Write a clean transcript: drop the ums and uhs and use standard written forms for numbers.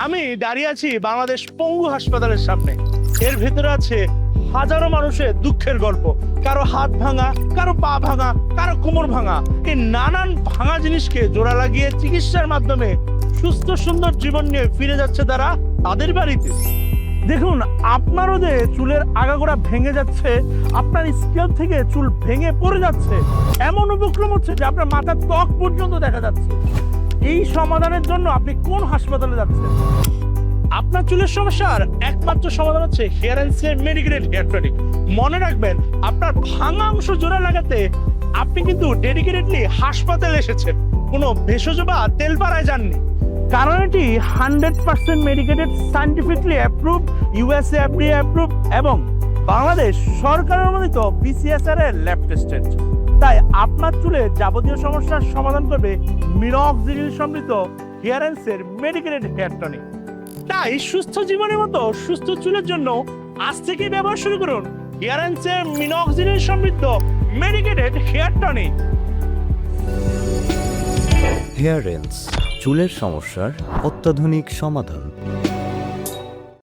আমি দাঁড়িয়ে আছি বাংলাদেশ পঙ্গু হাসপাতালের সামনে। এর ভেতরে আছে হাজারো মানুষের দুঃখের গল্প। কারো হাত ভাঙা, কারো পা ভাঙা, কারো কোমর ভাঙা। এই নানান ভাঙা জিনিসকে জোড়া লাগিয়ে চিকিৎসার মাধ্যমে সুস্থ সুন্দর জীবন নিয়ে ফিরে যাচ্ছে তারা তাদের বাড়িতে। দেখুন, আপনারও যে চুলের আগাগোড়া ভেঙে যাচ্ছে, আপনার স্কেল থেকে চুল ভেঙে পড়ে যাচ্ছে, এমন উপক্রম হচ্ছে যে আপনার মাথার ত্বক পর্যন্ত দেখা যাচ্ছে। এই সমাধানের জন্য আপনি কোন হাসপাতালে যাচ্ছেন? আপনার চুলের সমস্যার একমাত্র সমাধান হচ্ছে hair and skin medicated hair tonic. মনে রাখবেন, আপনার ভাঙা অংশ জোড়া লাগাতে আপনি কিন্তু ডেডিকেটেডলি হাসপাতালে এসেছেন, কোনো ভেষজ বা তেল পাড়ায় যাননি। কারণ এটি 100% medicated, scientifically approve, USA FDA approve এবং বাংলাদেশ সরকার অনুমোদিত বিসিএসআর এর ল্যাব টেস্টেড। তাই আপনার চুলের যাবতীয় সমস্যার সমাধান করবে মিনক্সিডিল সমৃদ্ধ hair and skin medicated hair tonic. তাই সুস্থ জীবনের মতো সুস্থ চুলের জন্য আজ থেকে ব্যবহার শুরু করুন হেয়ার অ্যান্ড স্কিন মিনক্সিডিল সমৃদ্ধ মেডিকেটেড হেয়ার টনিক। হেয়ার রেন্স, চুলের সমস্যার অত্যাধুনিক সমাধান।